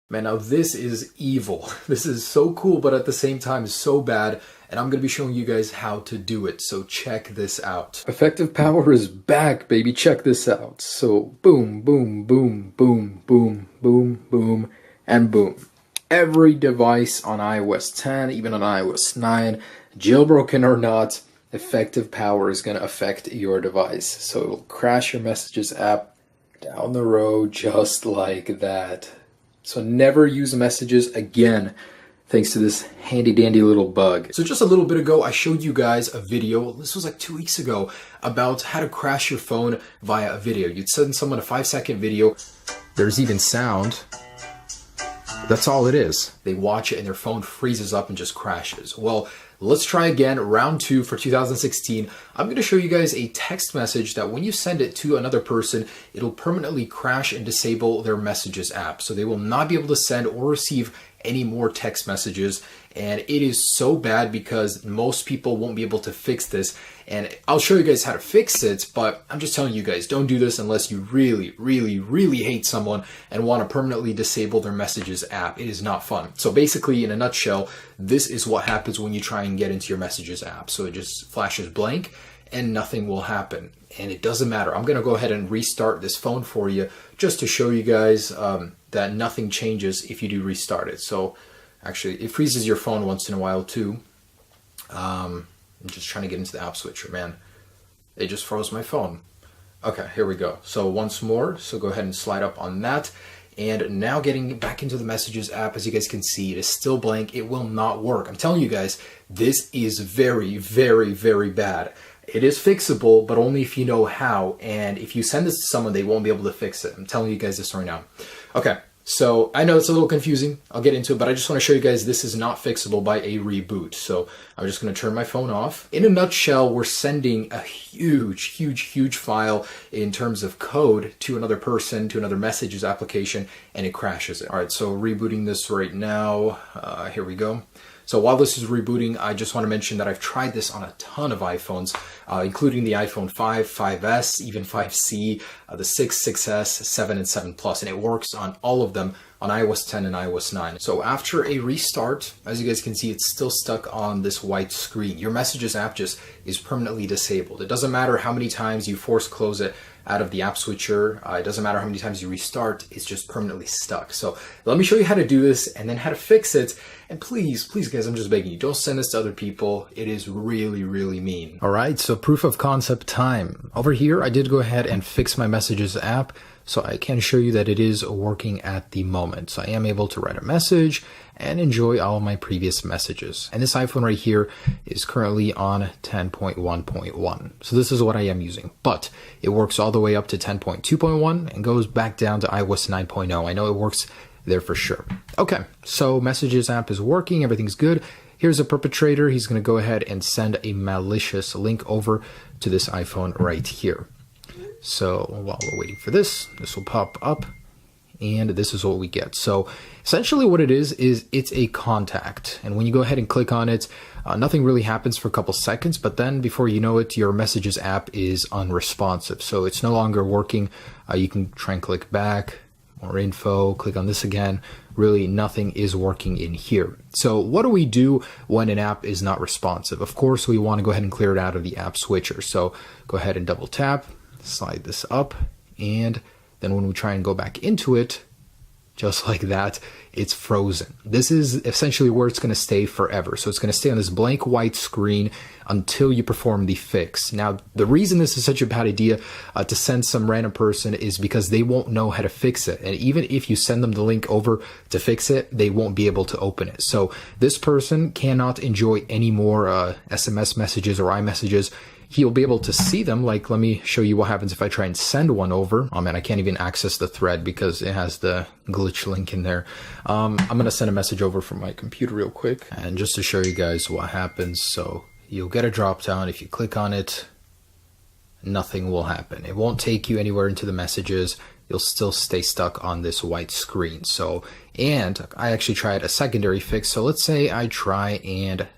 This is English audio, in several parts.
Man, now this is evil. This is so cool, but at the same time so bad, and I'm going to be showing you guys how to do it, so check this out. Effective Power is back, baby. Check this out. So boom, boom, boom, boom, boom, boom, boom, and boom. Every device on iOS 10, even on iOS 9, jailbroken or not, Effective Power is going to affect your device. So it'll crash your Messages app down the road just like that. So never use Messages again, thanks to this handy dandy little bug. So just a little bit ago, I showed you guys a video, this was like 2 weeks ago, about how to crash your phone via a video. You'd send someone a 5-second video, there's even sound. That's all it is. They watch it and their phone freezes up and just crashes. Well, let's try again, round 2 for 2016. I'm going to show you guys a text message that when you send it to another person, it'll permanently crash and disable their Messages app. So they will not be able to send or receive any more text messages. And it is so bad because most people won't be able to fix this. And I'll show you guys how to fix it, but I'm just telling you guys, don't do this unless you really, really, really hate someone and want to permanently disable their Messages app. It is not fun. So basically, in a nutshell, this is what happens when you try and get into your Messages app. So it just flashes blank and nothing will happen. And it doesn't matter. I'm going to go ahead and restart this phone for you just to show you guys that nothing changes if you do restart it. So actually, it freezes your phone once in a while too. I'm just trying to get into the app switcher, man. It just froze my phone. Okay, here we go. So once more, so go ahead and slide up on that. And now getting back into the Messages app, as you guys can see, it is still blank. It will not work. I'm telling you guys, this is very, very, very bad. It is fixable, but only if you know how. And if you send this to someone, they won't be able to fix it. I'm telling you guys this right now. Okay, so I know it's a little confusing. I'll get into it, but I just want to show you guys this is not fixable by a reboot. So I'm just going to turn my phone off. In a nutshell, we're sending a huge, huge, huge file in terms of code to another person, to another Messages application, and it crashes it. All right, so rebooting this right now. Here we go. So while this is rebooting, I just want to mention that I've tried this on a ton of iPhones, including the iPhone 5, 5S, even 5C, the 6, 6S, 7, and 7 Plus, and it works on all of them on iOS 10 and iOS 9. So after a restart, as you guys can see, it's still stuck on this white screen. Your Messages app just is permanently disabled. It doesn't matter how many times you force close it out of the app switcher. It doesn't matter how many times you restart, it's just permanently stuck. So let me show you how to do this and then how to fix it. And please, please guys, I'm just begging you, don't send this to other people. It is really, really mean. All right, so proof of concept time. Over here, I did go ahead and fix my Messages app. So I can show you that it is working at the moment. So I am able to write a message and enjoy all my previous messages. And this iPhone right here is currently on 10.1.1. So this is what I am using, but it works all the way up to 10.2.1 and goes back down to iOS 9.0. I know it works there for sure. Okay, so Messages app is working, everything's good. Here's a perpetrator. He's gonna go ahead and send a malicious link over to this iPhone right here. So while we're waiting for this will pop up and this is what we get. So essentially what it is it's a contact. And when you go ahead and click on it, nothing really happens for a couple seconds, but then before you know it, your Messages app is unresponsive. So it's no longer working. You can try and click back, more info, click on this again. Really nothing is working in here. So what do we do when an app is not responsive? Of course, we want to go ahead and clear it out of the app switcher. So go ahead and double tap, slide this up, and then when we try and go back into it, just like that, it's frozen. This is essentially where it's going to stay forever. So it's going to stay on this blank white screen until you perform the fix. Now, the reason this is such a bad idea to send some random person is because they won't know how to fix it. And even if you send them the link over to fix it, they won't be able to open it. So this person cannot enjoy any more SMS messages or iMessages. He'll be able to see them. Like, let me show you what happens if I try and send one over. Oh man, I can't even access the thread because it has the glitch link in there. I'm gonna send a message over from my computer real quick. And just to show you guys what happens, so you'll get a drop down. If you click on it, nothing will happen. It won't take you anywhere into the messages. You'll still stay stuck on this white screen. So, and I actually tried a secondary fix. So let's say I try and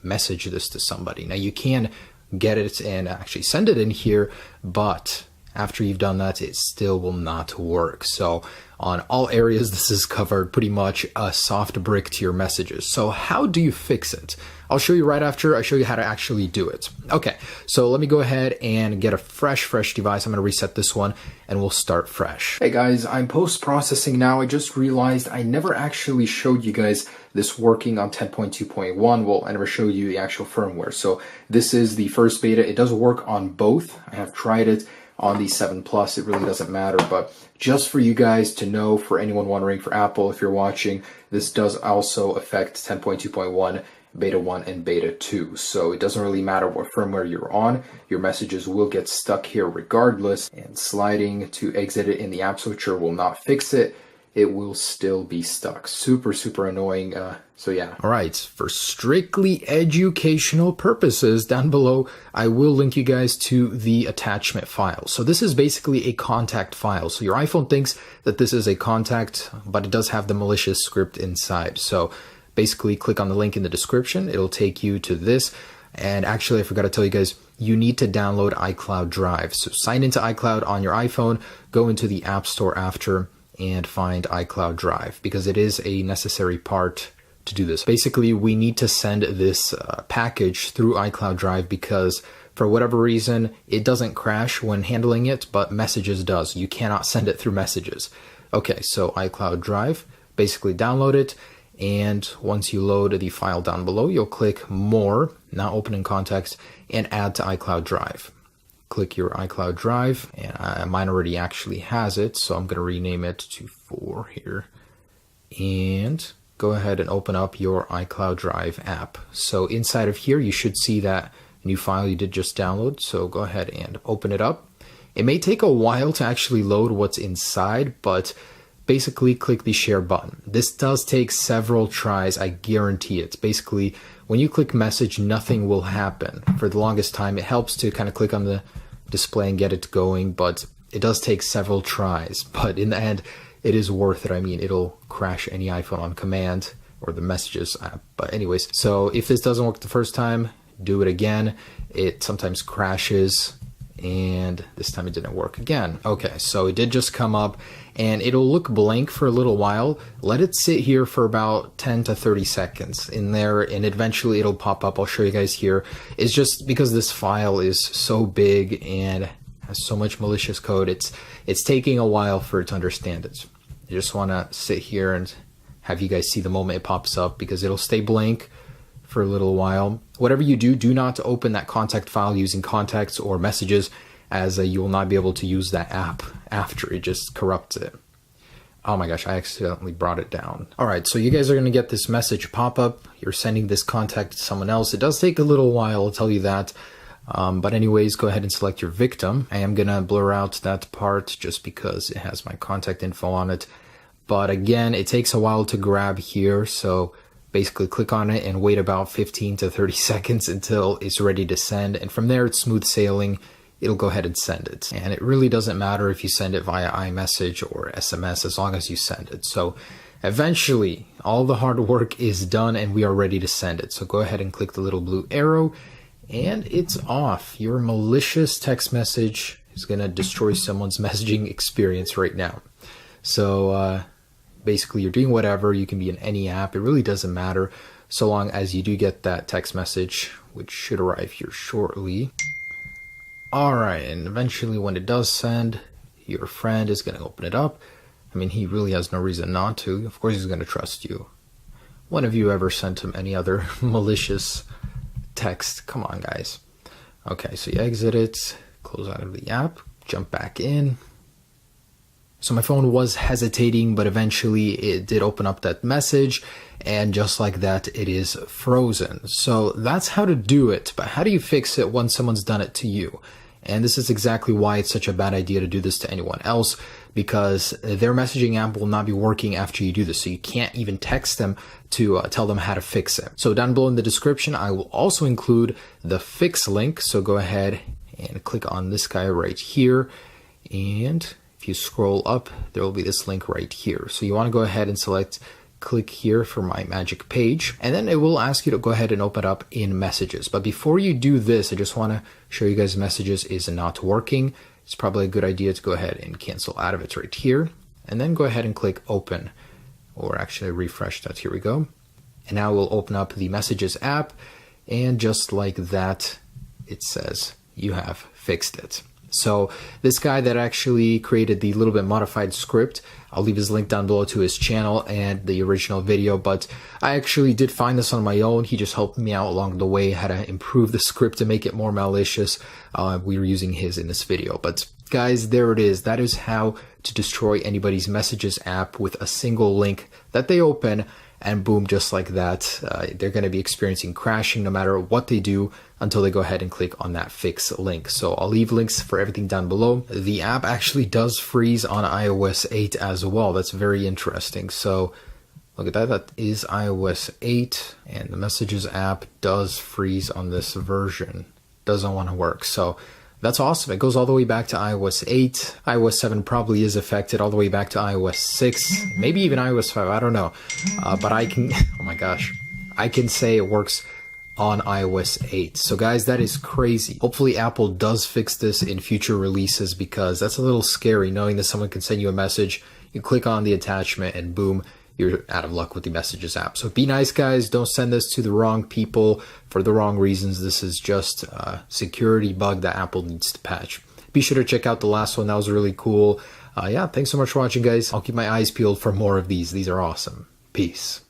message this to somebody. Now you can get it and actually send it in here, but after you've done that, it still will not work. So on all areas, this is covered pretty much a soft brick to your messages. So how do you fix it? I'll show you right after I show you how to actually do it. Okay, so let me go ahead and get a fresh device. I'm gonna reset this one and we'll start fresh. Hey guys, I'm post-processing now. I just realized I never actually showed you guys this working on 10.2.1. Well, I never showed you the actual firmware. So this is the first beta. It does work on both. I have tried it on the 7 Plus. It really doesn't matter, but just for you guys to know, for anyone wondering, for Apple, if you're watching, this does also affect 10.2.1, Beta 1 and Beta 2. So it doesn't really matter what firmware you're on, your messages will get stuck here regardless, and sliding to exit it in the app switcher will not fix it. It will still be stuck. Super annoying. So yeah. All right, for strictly educational purposes, down below, I will link you guys to the attachment file. So this is basically a contact file. So your iPhone thinks that this is a contact, but it does have the malicious script inside. So basically click on the link in the description. It'll take you to this. And actually, I forgot to tell you guys, you need to download iCloud Drive. So sign into iCloud on your iPhone, go into the App Store after, and find iCloud Drive, because it is a necessary part to do this. Basically, we need to send this package through iCloud Drive because for whatever reason, it doesn't crash when handling it, but Messages does. You cannot send it through Messages. Okay, so iCloud Drive, basically download it, and once you load the file down below, you'll click More, Not Open in Contacts, and Add to iCloud Drive. Click your iCloud Drive, and mine already actually has it, so I'm going to rename it to 4 here. And go ahead and open up your iCloud Drive app. So inside of here, you should see that new file you did just download. So go ahead and open it up. It may take a while to actually load what's inside, but basically click the share button. This does take several tries, I guarantee it. Basically, when you click message, nothing will happen. For the longest time, it helps to kind of click on the display and get it going, but it does take several tries. But in the end, it is worth it. I mean, it'll crash any iPhone on command or the Messages app. But anyways, so if this doesn't work the first time, do it again. It sometimes crashes, and this time it didn't work again. Okay, so it did just come up, and it'll look blank for a little while. Let it sit here for about 10 to 30 seconds in there, and eventually it'll pop up. I'll show you guys here. It's just because this file is so big and has so much malicious code, it's taking a while for it to understand it. I just want to sit here and have you guys see the moment it pops up, because it'll stay blank for a little while. Whatever you do, do not open that contact file using contacts or Messages, as you will not be able to use that app after. It just corrupts it. Oh my gosh, I accidentally brought it down. All right, so you guys are going to get this message pop up. You're sending this contact to someone else. It does take a little while, I'll tell you that. But anyways, go ahead and select your victim. I am going to blur out that part just because it has my contact info on it. But again, it takes a while to grab here, so basically click on it and wait about 15 to 30 seconds until it's ready to send. And from there, it's smooth sailing. It'll go ahead and send it. And it really doesn't matter if you send it via iMessage or SMS, as long as you send it. So eventually, all the hard work is done and we are ready to send it. So go ahead and click the little blue arrow, and it's off. Your malicious text message is going to destroy someone's messaging experience right now. So basically, you're doing whatever. You can be in any app. It really doesn't matter, so long as you do get that text message, which should arrive here shortly. All right, and eventually when it does send, your friend is going to open it up. I mean, he really has no reason not to. Of course he's going to trust you. When have you ever sent him any other malicious text? Come on, guys. Okay, so you exit it, close out of the app, jump back in. So my phone was hesitating, but eventually it did open up that message, and just like that, it is frozen. So that's how to do it, but how do you fix it once someone's done it to you? And this is exactly why it's such a bad idea to do this to anyone else, because their messaging app will not be working after you do this. So you can't even text them to tell them how to fix it. So down below in the description, I will also include the fix link. So go ahead and click on this guy right here. And if you scroll up, there will be this link right here. So you want to go ahead and click here for my magic page, and then it will ask you to go ahead and open it up in Messages. But before you do this, I just want to show you guys Messages is not working. it's probably a good idea to go ahead and cancel out of it right here. And then go ahead and click open, or actually refresh that. Here we go. And now we'll open up the Messages app, and just like that, it says you have fixed it. So this guy that actually created the little bit modified script, I'll leave his link down below to his channel and the original video, but I actually did find this on my own. He just helped me out along the way, how to improve the script to make it more malicious. We were using his in this video, but guys, there it is. That is how to destroy anybody's Messages app with a single link that they open, and boom, just like that, they're going to be experiencing crashing no matter what they do until they go ahead and click on that fix link. So I'll leave links for everything down below. The app actually does freeze on iOS 8 as well. That's very interesting. So look at that. That is iOS 8, and the Messages app does freeze on this version. Doesn't want to work. So that's awesome. It goes all the way back to iOS 8. iOS 7 probably is affected all the way back to iOS 6, maybe even iOS 5. I don't know. But I can, oh my gosh, I can say it works on iOS 8. So guys, that is crazy. Hopefully Apple does fix this in future releases, because that's a little scary knowing that someone can send you a message, you click on the attachment, and boom, you're out of luck with the Messages app. So be nice, guys. Don't send this to the wrong people for the wrong reasons. This is just a security bug that Apple needs to patch. Be sure to check out the last one. That was really cool. Yeah, thanks so much for watching, guys. I'll keep my eyes peeled for more of these. These are awesome. Peace.